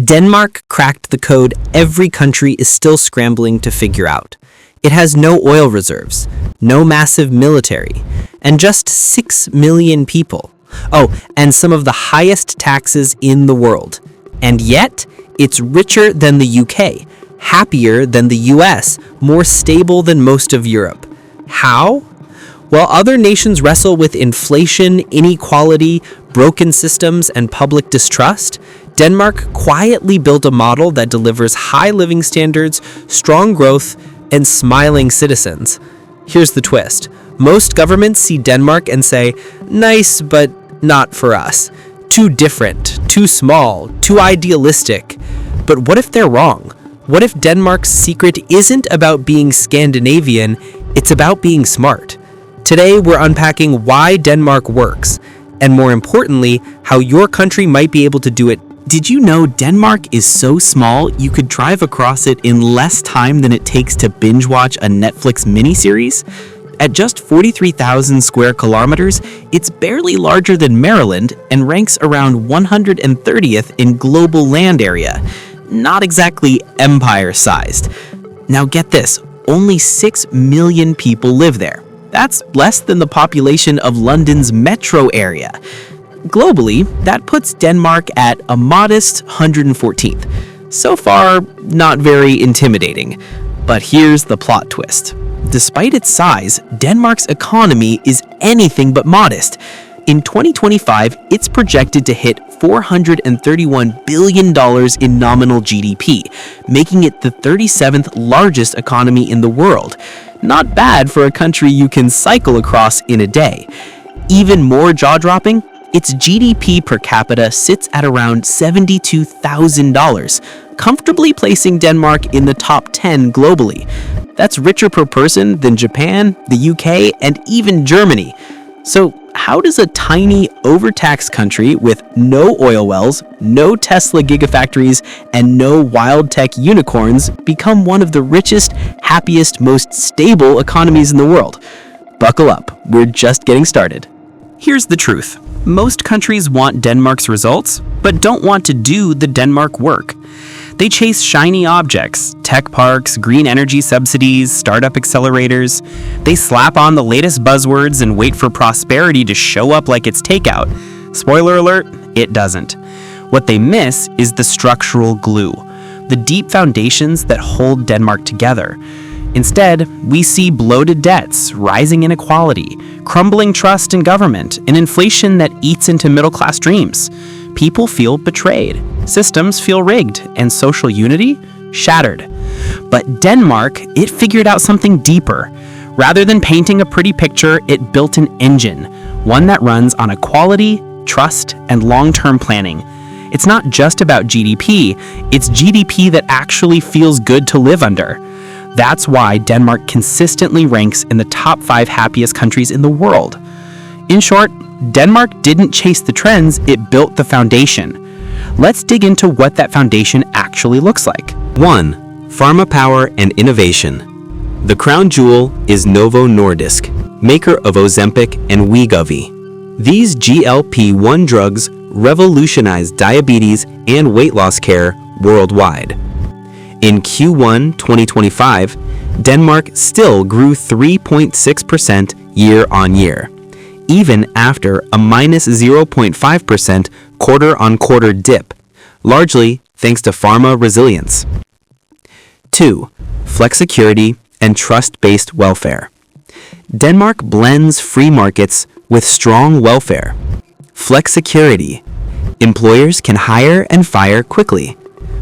Denmark cracked the code every country is still scrambling to figure out. It has no oil reserves, no massive military, and just 6 million people. Oh, and some of the highest taxes in the world. And yet, it's richer than the UK, happier than the US, more stable than most of Europe. How? While other nations wrestle with inflation, inequality, broken systems, and public distrust, Denmark quietly built a model that delivers high living standards, strong growth, and smiling citizens. Here's the twist. Most governments see Denmark and say, nice, but not for us. Too different, too small, too idealistic. But what if they're wrong? What if Denmark's secret isn't about being Scandinavian, it's about being smart? Today, we're unpacking why Denmark works, and more importantly, how your country might be able to do it. Did you know Denmark is so small you could drive across it in less time than it takes to binge watch a Netflix miniseries? At just 43,000 square kilometers, it's barely larger than Maryland and ranks around 130th in global land area. Not exactly empire-sized. Now get this, only 6 million people live there. That's less than the population of London's metro area. Globally, that puts Denmark at a modest 114th. So far, not very intimidating. But here's the plot twist. Despite its size, Denmark's economy is anything but modest. In 2025, it's projected to hit $431 billion in nominal GDP, making it the 37th largest economy in the world. Not bad for a country you can cycle across in a day. Even more jaw-dropping, its GDP per capita sits at around $72,000, comfortably placing Denmark in the top 10 globally. That's richer per person than Japan, the UK, and even Germany. So how does a tiny, overtaxed country with no oil wells, no Tesla gigafactories, and no wild tech unicorns become one of the richest, happiest, most stable economies in the world? Buckle up, we're just getting started. Here's the truth. Most countries want Denmark's results, but don't want to do the Denmark work. They chase shiny objects, tech parks, green energy subsidies, startup accelerators. They slap on the latest buzzwords and wait for prosperity to show up like it's takeout. Spoiler alert, it doesn't. What they miss is the structural glue, the deep foundations that hold Denmark together. Instead, we see bloated debts, rising inequality, crumbling trust in government, and inflation that eats into middle-class dreams. People feel betrayed, systems feel rigged, and social unity shattered. But Denmark, it figured out something deeper. Rather than painting a pretty picture, it built an engine, one that runs on equality, trust, and long-term planning. It's not just about GDP, it's GDP that actually feels good to live under. That's why Denmark consistently ranks in the top 5 happiest countries in the world. In short, Denmark didn't chase the trends, it built the foundation. Let's dig into what that foundation actually looks like. 1. Pharma power and innovation. The crown jewel is Novo Nordisk, maker of Ozempic and Wegovy. These GLP-1 drugs revolutionize diabetes and weight loss care worldwide. In Q1 2025, Denmark still grew 3.6% year-on-year, even after a minus 0.5% quarter-on-quarter dip, largely thanks to pharma resilience. 2. Flexicurity and trust-based welfare. Denmark blends free markets with strong welfare. Flexicurity. Employers can hire and fire quickly.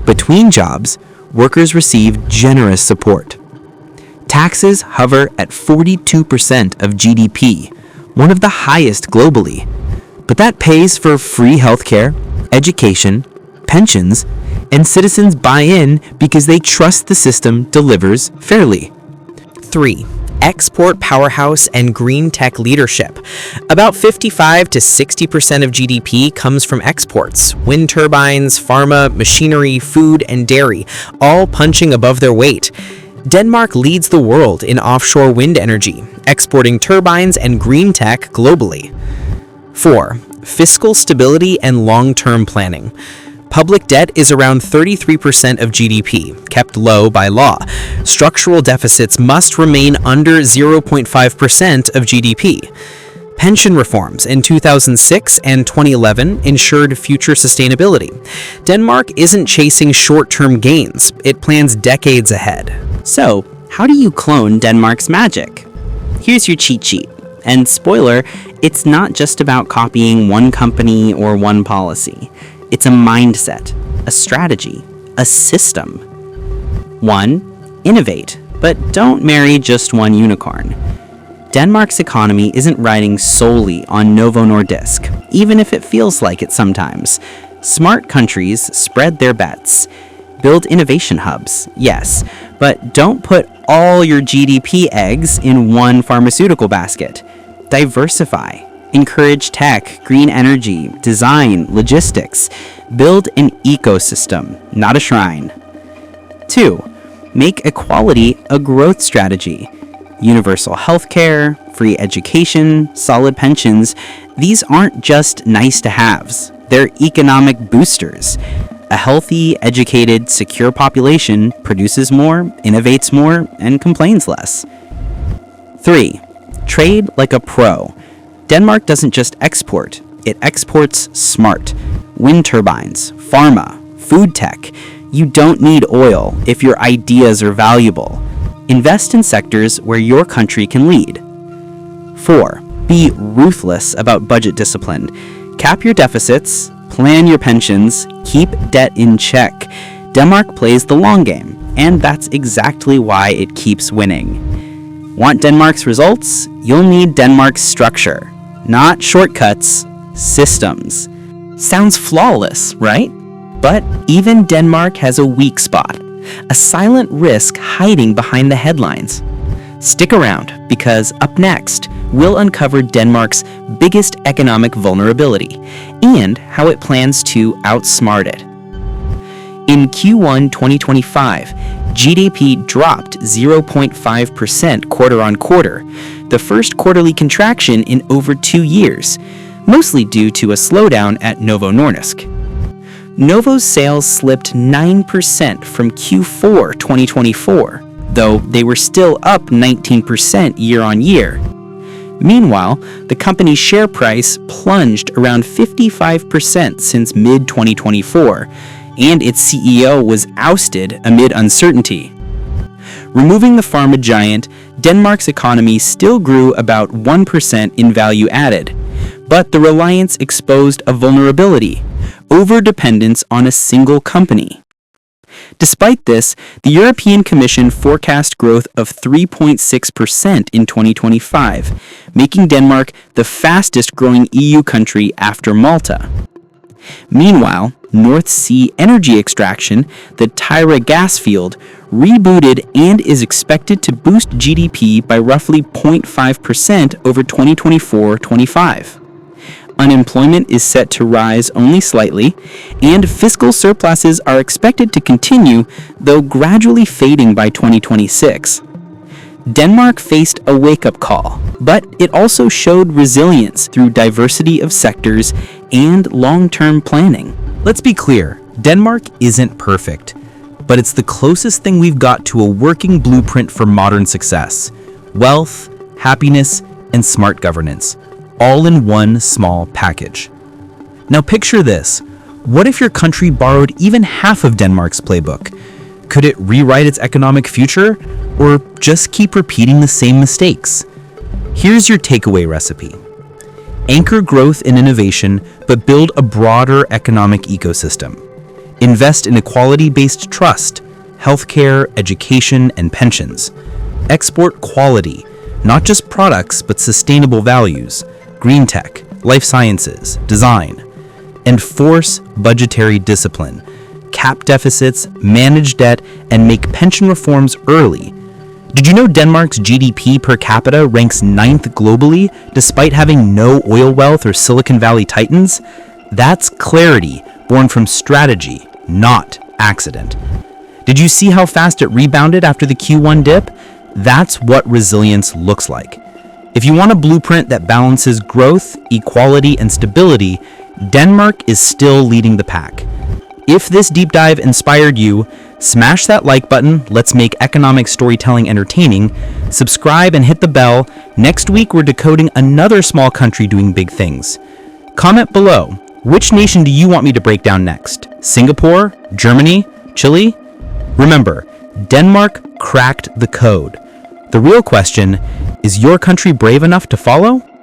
Between jobs, workers receive generous support. Taxes hover at 42% of GDP, one of the highest globally. But that pays for free healthcare, education, pensions, and citizens buy in because they trust the system delivers fairly. 3. Export powerhouse and green tech leadership. About 55 to 60% of GDP comes from exports. Wind turbines, pharma, machinery, food, and dairy, all punching above their weight. Denmark leads the world in offshore wind energy, exporting turbines and green tech globally. 4. Fiscal stability and long-term planning. Public debt is around 33% of GDP, kept low by law. Structural deficits must remain under 0.5% of GDP. Pension reforms in 2006 and 2011 ensured future sustainability. Denmark isn't chasing short-term gains, it plans decades ahead. So, how do you clone Denmark's magic? Here's your cheat sheet. And spoiler, it's not just about copying one company or one policy. It's a mindset, a strategy, a system. 1. Innovate, but don't marry just one unicorn. Denmark's economy isn't riding solely on Novo Nordisk, even if it feels like it sometimes. Smart countries spread their bets. Build innovation hubs, yes, but don't put all your GDP eggs in one pharmaceutical basket. Diversify. Encourage tech, green energy, design, logistics. Build an ecosystem, not a shrine. 2. Make equality a growth strategy. Universal healthcare, free education, solid pensions. These aren't just nice-to-haves. They're economic boosters. A healthy, educated, secure population produces more, innovates more, and complains less. 3. Trade like a pro. Denmark doesn't just export, it exports smart. Wind turbines, pharma, food tech. You don't need oil if your ideas are valuable. Invest in sectors where your country can lead. 4. Be ruthless about budget discipline. Cap your deficits, plan your pensions, keep debt in check. Denmark plays the long game, and that's exactly why it keeps winning. Want Denmark's results? You'll need Denmark's structure. Not shortcuts, systems. Sounds flawless, right? But even Denmark has a weak spot, a silent risk hiding behind the headlines. Stick around, because up next, we'll uncover Denmark's biggest economic vulnerability and how it plans to outsmart it. In Q1 2025, GDP dropped 0.5% quarter-on-quarter, the first quarterly contraction in over 2 years, mostly due to a slowdown at Novo Nordisk. Novo's sales slipped 9% from Q4 2024, though they were still up 19% year-on-year. Meanwhile, the company's share price plunged around 55% since mid-2024, and its CEO was ousted amid uncertainty. Removing the pharma giant, Denmark's economy still grew about 1% in value added, but the reliance exposed a vulnerability: overdependence on a single company. Despite this, the European Commission forecast growth of 3.6% in 2025, making Denmark the fastest growing EU country after Malta. Meanwhile, North Sea energy extraction, the Tyra gas field, rebooted and is expected to boost GDP by roughly 0.5% over 2024-25. Unemployment is set to rise only slightly, and fiscal surpluses are expected to continue, though gradually fading by 2026. Denmark faced a wake-up call, but it also showed resilience through diversity of sectors and long-term planning. Let's be clear, Denmark isn't perfect, but it's the closest thing we've got to a working blueprint for modern success: wealth, happiness, and smart governance, all in one small package. Now picture this. What if your country borrowed even half of Denmark's playbook? Could it rewrite its economic future, or just keep repeating the same mistakes? Here's your takeaway recipe. Anchor growth and innovation, but build a broader economic ecosystem. Invest in equality-based trust, healthcare, education, and pensions. Export quality, not just products, but sustainable values, green tech, life sciences, design. And force budgetary discipline. Cap deficits, manage debt, and make pension reforms early. Did you know Denmark's GDP per capita ranks 9th globally, despite having no oil wealth or Silicon Valley titans? That's clarity, born from strategy, not accident. Did you see how fast it rebounded after the Q1 dip? That's what resilience looks like. If you want a blueprint that balances growth, equality, and stability, Denmark is still leading the pack. If this deep dive inspired you, smash that like button. Let's make economic storytelling entertaining. Subscribe and hit the bell. Next week, we're decoding another small country doing big things. Comment below. Which nation do you want me to break down next? Singapore? Germany? Chile? Remember, Denmark cracked the code. The real question, is your country brave enough to follow?